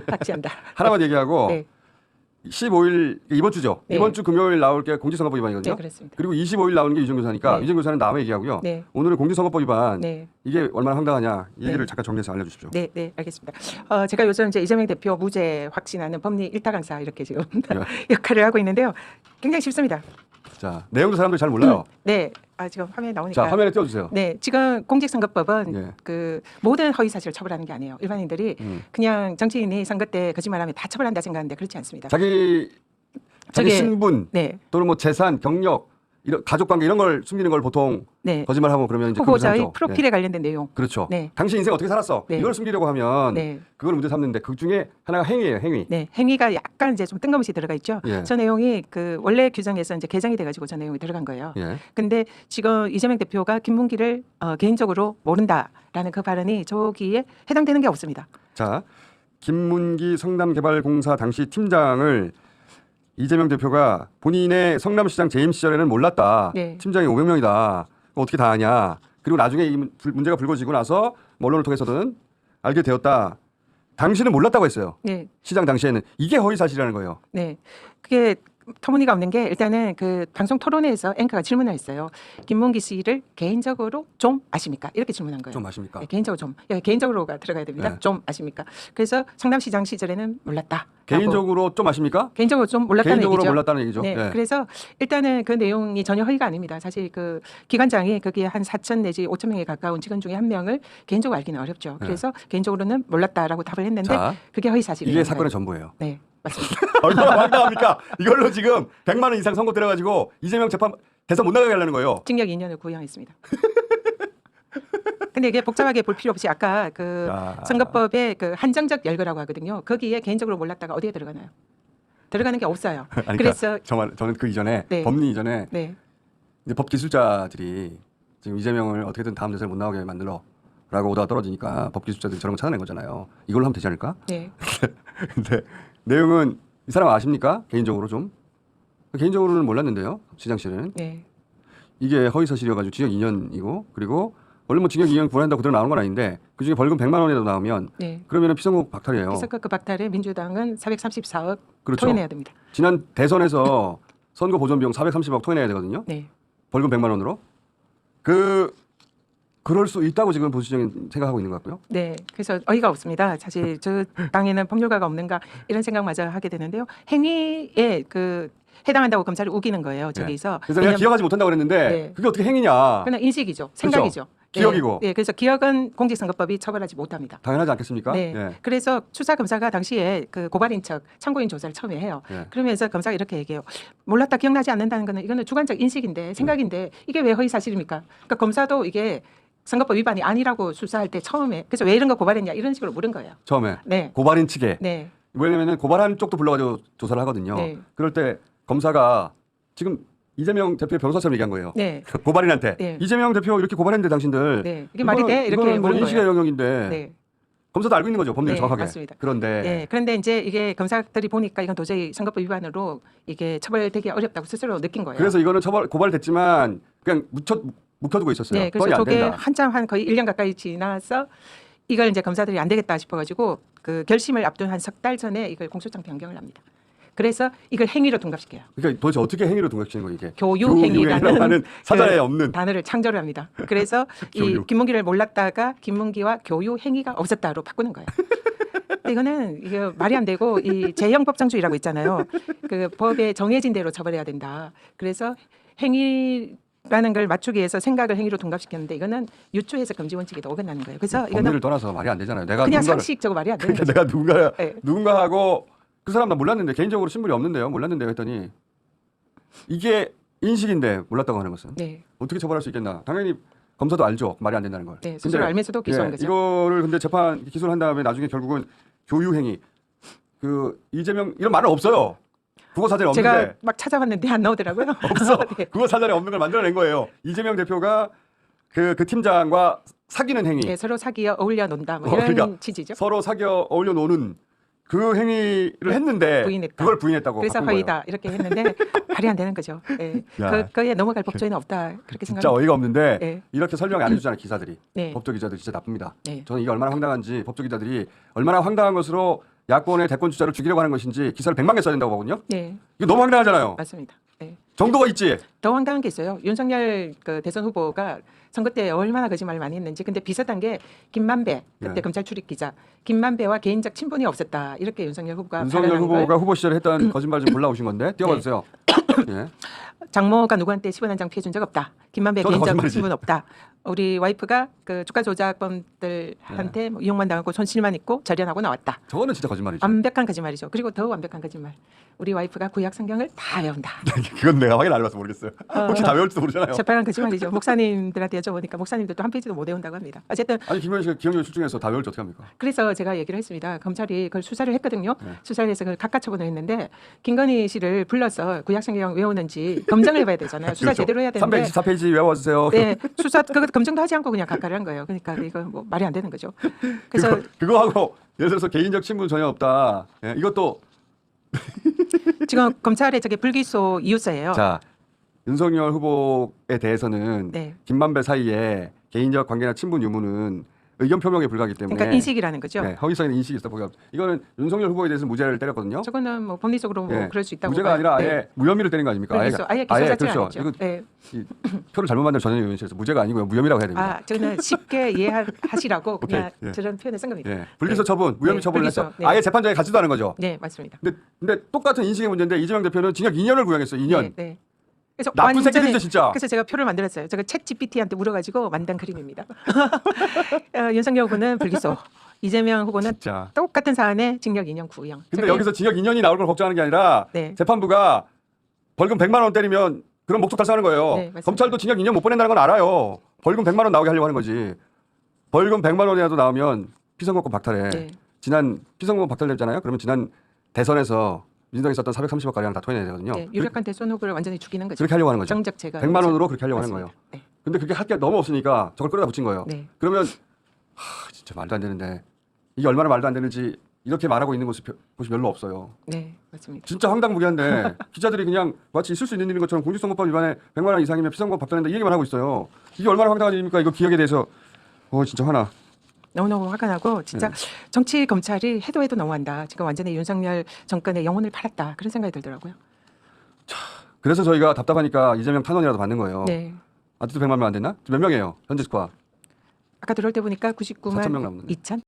박지한다. 하나만 얘기하고 네. 15일 이번 주죠. 네. 이번 주 금요일 나올 게 공직선거법 위반이거든요. 네, 그렇습니다. 그리고 25일 나오는 게 유정교 사니까 네. 유정교 사는 다음에 얘기하고요. 네. 오늘은 공직선거법 위반 네. 이게 얼마나 황당하냐 이 얘기를 네. 잠깐 정리해서 알려주십시오. 네, 네, 알겠습니다. 제가 요즘 이제 이재명 대표 무죄 확신하는 법리 일타 강사 이렇게 지금 역할을 하고 있는데요. 굉장히 쉽습니다. 자, 내용도 사람들이 잘 몰라요. 네, 지금 화면에 나오니까. 자, 화면에 띄워주세요. 네, 지금 공직선거법은 예. 그 모든 허위 사실을 처벌하는 게 아니에요. 일반인들이 그냥 정치인이 선거 때 거짓말하면 다 처벌한다 생각하는데 그렇지 않습니다. 자기 저게- 신분 네, 또는 뭐 재산, 경력, 이런 가족관계 이런 걸 숨기는 걸 보통 네. 거짓말하고 그러면 이제 후보자의 그거 프로필에 관련된 내용. 그렇죠. 네. 당신 인생 어떻게 살았어? 네. 이걸 숨기려고 하면 네. 그걸 문제 삼는데 그 중에 하나가 행위예요, 행위. 네, 행위가 약간 이제 좀 뜬금없이 들어가 있죠. 예. 저 내용이 그 원래 규정에서 이제 개정이 돼가지고 저 내용이 들어간 거예요. 예. 근데 지금 이재명 대표가 김문기를 개인적으로 모른다라는 그 발언이 저기에 해당되는 게 없습니다. 자, 김문기 성남개발공사 당시 팀장을 이재명 대표가 본인의 성남시장 재임 시절에는 몰랐다. 네. 팀장이 500명이다. 어떻게 다 아냐. 그리고 나중에 이 문제가 불거지고 나서 뭐 언론을 통해서든 알게 되었다. 당신은 몰랐다고 했어요. 네, 시장 당시에는. 이게 허위사실이라는 거예요. 네. 그게 터무니가 없는 게 일단은 그 방송 토론회에서 앵커가 질문을 했어요. 김문기 씨를 개인적으로 좀 아십니까? 이렇게 질문한 거예요. 좀 아십니까? 네, 개인적으로 좀. 여기 개인적으로가 들어가야 됩니다. 네. 좀 아십니까? 그래서 성남시장 시절에는 몰랐다. 개인적으로 좀 아십니까? 개인적으로 좀 몰랐다는 개인적으로 얘기죠. 몰랐다는 얘기죠. 네, 예. 그래서 일단은 그 내용이 전혀 허위가 아닙니다. 사실 그 기관장이 거기에 한 4천 내지 5천 명에 가까운 직원 중에 한 명을 개인적으로 알기는 어렵죠. 네. 그래서 개인적으로는 몰랐다라고 답을 했는데 자, 그게 허위 사실이에요. 이게 사건의 전부예요. 네, 맞습니다. 얼마나 황당합니까? 이걸로 지금 100만 원 이상 선고 때려가지고 이재명 재판 대선 못 나가게 하려는 거예요. 징역 2년을 구형했습니다. 근데 이게 복잡하게 볼 필요 없이 아까 그 자. 선거법의 그 한정적 열거라고 하거든요. 거기에 개인적으로 몰랐다가 어디에 들어가나요? 들어가는 게 없어요. 아니, 그러니까 그래서 저는 그 이전에 네. 법리 이전에 네, 이제 법 기술자들이 지금 이재명을 어떻게든 다음 대선에 못 나오게 만들어라고 오다가 떨어지니까 법 기술자들이 저런 거 찾아낸 거잖아요. 이걸로 하면 되지 않을까? 네, 근데 내용은 이 사람 아십니까? 개인적으로 좀 개인적으로는 몰랐는데요. 시장실은 네, 이게 허위 사실이어가지고 징역 2년이고 그리고 원래 뭐 징역 2년 구한다고 그대로 나오는 건 아닌데 그 중에 벌금 100만 원이라도 나오면 네. 그러면은 피선거 박탈이에요. 그래서 그 박탈에 민주당은 434억 그렇죠. 토해내야 됩니다. 지난 대선에서 선거 보전 비용 430억 토해내야 되거든요. 네. 벌금 100만 원으로. 그럴 수 있다고 지금 보수적인 생각하고 있는 것 같고요. 네, 그래서 어이가 없습니다. 사실 저 당에는 법률가가 없는가 이런 생각마저 하게 되는데요. 행위에 그 해당한다고 검사를 우기는 거예요. 저기서. 그래서 내가 기억하지 못한다고 그랬는데 네. 그게 어떻게 행위냐. 그냥 인식이죠, 생각이죠. 기억이고. 네, 그래서 기억은 공직선거법이 처벌하지 못합니다. 당연하지 않겠습니까? 네. 예. 그래서 수사 검사가 당시에 그 고발인 척 참고인 조사를 처음에 해요. 예. 그러면서 검사가 이렇게 얘기해요. 몰랐다, 기억나지 않는다는 거는 이거는 주관적 인식인데 생각인데 이게 왜 허위 사실입니까? 그러니까 검사도 이게 선거법 위반이 아니라고 수사할 때 처음에 그래서 왜 이런 거 고발했냐 이런 식으로 물은 거예요. 처음에 네, 고발인 측에 네, 왜냐면은 고발한 쪽도 불러가지고 조사를 하거든요. 네. 그럴 때 검사가 지금 이재명 대표의 변호사처럼 얘기한 거예요. 네, 고발인한테 네. 이재명 대표 이렇게 고발했는데 당신들 네. 이게 말이 돼? 이렇게 이거는 뭐 물은 인식의 거예요. 영역인데 네. 검사도 알고 있는 거죠. 법률 네, 정확하게. 맞습니다. 그런데 네, 그런데 이제 이게 검사들이 보니까 이건 도저히 선거법 위반으로 이게 처벌되기 어렵다고 스스로 느낀 거예요. 그래서 이거는 고발됐지만 그냥 묵혀두고 있었어요. 네, 그건 그래서 안 저게 된다. 한참 한 거의 1년 가까이 지나서 이걸 이제 검사들이 안 되겠다 싶어가지고 그 결심을 앞둔 한 석 달 전에 이걸 공소장 변경을 합니다. 그래서 이걸 행위로 둔갑시켜요. 그러니까 도대체 어떻게 행위로 동갑시키는 거예요 이게? 교유행위라는 하는 사전에 그 없는 단어를 창조를 합니다. 그래서 이 교유. 김문기를 몰랐다가 김문기와 교유행위가 없었다로 바꾸는 거예요. 근데 이거는 이게 말이 안 되고 이 제형법정주의라고 있잖아요. 그 법에 정해진 대로 처벌해야 된다. 그래서 행위라는 걸 맞추기 위해서 생각을 행위로 둔갑시켰는데 이거는 유추해서 금지 원칙에도 어긋나는 거예요. 그래서 이거는 법률을 떠나서 말이 안 되잖아요. 내가 그냥 누군가를- 상식적으로 말이 안 되는 그러니까 거죠. 내가 네. 누군가하고 그 사람 나 몰랐는데 개인적으로 신분이 없는데요. 몰랐는데요 했더니 이게 인식인데 몰랐다고 하는 것은 네, 어떻게 처벌할 수 있겠나? 당연히 검사도 알죠. 말이 안 된다는 걸. 네, 스스로 알면서도 기소한 거죠. 이거를 근데 재판 기소를 한 다음에 나중에 결국은 교유행위 그 이재명 이런 말은 없어요. 국어 사전에 제가 없는데 막 찾아봤는데 안 나오더라고요. 없어. 네. 국어 사전에 없는 걸 만들어낸 거예요. 이재명 대표가 그 팀장과 사귀는 행위, 네, 서로 사귀어 어울려 논다 뭐 어, 이런 그러니까 취지죠. 서로 사귀어 어울려 노는 그 행위를 했는데 부인했다. 그걸 부인했다고. 그래서 바꾼 거예요. 허위다 이렇게 했는데 말이 안 되는 거죠. 네. 야. 그거에 넘어갈 법조인은 없다 그렇게 진짜 생각합니다. 어이가 없는데 네. 이렇게 설명 안 해주잖아요 기사들이. 네. 법조 기자들 진짜 나쁩니다. 네. 저는 이게 얼마나 황당한지 법조 기자들이 얼마나 황당한 것으로 야권의 대권 주자를 죽이려고 하는 것인지 기사를 100만 개 써야 된다고 보거든요. 네, 이거 너무 황당하잖아요. 맞습니다. 네. 정도가 있지. 더 황당한 게 있어요. 윤석열 그 대선 후보가 선거 때 얼마나 거짓말을 많이 했는지. 근데 비슷한 게 김만배 그때 네. 검찰 출입 기자 김만배와 개인적 친분이 없었다. 이렇게 윤석열 후보가 윤석열 발언한 걸 후보가 후보 시절에 했던 거짓말 좀 골라오신 건데 띄워봐 주세요. 예. 장모가 누구한테 10원 한 장 피해준 적 없다. 김만배 저도 개인적 거짓말이지. 친분 없다. 우리 와이프가 그 주가 조작범들한테 뭐 이용만 당하고 손실만 있고 절연하고 나왔다. 저거는 진짜 거짓말이죠. 완벽한 거짓말이죠. 그리고 더 완벽한 거짓말. 우리 와이프가 구약 성경을 다 외운다. 그건 내가 확인 안 해봐서 모르겠어요. 혹시 다 외울지도 모르잖아요. 새빨간 거짓말이죠. 목사님들한테 여쭤보니까 목사님들도 한 페이지도 못 외운다고 합니다. 어쨌든 아니 김현희 씨가 기억력 출중해서 다 외울지 어떻게 합니까? 그래서 제가 얘기를 했습니다. 검찰이 그걸 수사를 했거든요. 네. 수사를 해서 그걸 각하 처분을 했는데 김건희 씨를 불러서 구약 성경 외우는지 검증을 해봐야 되잖아요. 수사 그렇죠. 제대로 해야 되는데 324페이지 외워주세요. 네, 수사 그거 검증도 하지 않고 그냥 각하를 한 거예요. 그러니까 이거 뭐 말이 안 되는 거죠. 그래서 그거 하고 예를 들어서 개인적 친분 전혀 없다. 예, 이것도 지금 검찰의 저게 불기소 이유서예요. 자 윤석열 후보에 대해서는 네. 김만배 사이에 개인적 관계나 친분 유무는 의견 표명에 불과하기 때문에 그러니까 인식이라는 거죠. 네, 허위사실은 인식이 있어 보여. 이거는 윤석열 후보에 대해서 무죄를 때렸거든요. 저거는 뭐 법리적으로 뭐 예, 그럴 수 있다고 무죄가 봐요. 아니라 아예 네. 무혐의를 때린 거 아닙니까? 그래서 아예 기소 자체가 그렇죠. 아니죠. 이거 네. 이 표를 잘못 만든 전현희 의원실에서 무죄가 아니고요 무혐의라고 해야 됩니다. 아, 저는 쉽게 이해하시라고 그냥 오케이, 예. 저런 표현을 쓴 겁니다. 예, 불기소 네. 처분, 무혐의 네, 처분을 불기소. 했어. 네. 아예 재판장에 가지도 않은 거죠. 네, 맞습니다. 근데 똑같은 인식의 문제인데 이재명 대표는 징역 2년을 구형했어요. 2년. 네, 네. 그래서 나쁜 완전히- 새끼들이죠 진짜. 그래서 제가 표를 만들었어요. 제가 챗 GPT한테 물어가지고 만든 그림입니다. 윤석열 후보는 불기소, 이재명 후보는 진짜. 똑같은 사안에 징역 2년 구형. 근데 저게- 여기서 징역 2년이 나올 걸 걱정하는 게 아니라 네. 재판부가 벌금 100만 원 때리면 그런 목적 달성하는 거예요. 네, 맞습니다. 검찰도 징역 2년 못 보낸다는 건 알아요. 벌금 100만 원 나오게 하려고 하는 거지. 벌금 100만 원이라도 나오면 피선거권 박탈해. 네. 지난 피선거권 박탈됐잖아요. 그러면 지난 대선에서 민주당이 썼던 430억 가량 다 토해내야 되거든요. 네, 유력한 대선 후보를 완전히 죽이는 거죠. 그렇게 하려고 하는 거죠. 정적제가 100만 원으로 그렇게 하려고 하는 맞습니다. 거예요. 네. 근데 그게 할 게 너무 없으니까 저걸 끌어다 붙인 거예요. 네. 그러면 진짜 말도 안 되는데 이게 얼마나 말도 안 되는지 이렇게 말하고 있는 곳이 별로 없어요. 네, 맞습니다. 진짜 황당무계한데 기자들이 그냥 마치 있을 수 있는 일인 것처럼 공직선거법 위반에 100만 원 이상이면 피선거 박탈한다 이 얘기만 하고 있어요. 이게 얼마나 황당한 일입니까? 이거 기억에 대해서 진짜 화나. 너무너무 화가 나고 진짜 정치 검찰이 해도 너무한다. 지금 완전히 윤석열 정권의 영혼을 팔았다. 그런 생각이 들더라고요. 그래서 저희가 답답하니까 이재명 탄원이라도 받는 거예요. 네. 아직도 100만 명 안 됐나? 몇 명이에요? 현재 스코어. 아까 들어올 때 보니까 4,000명 99만 남았네. 2천.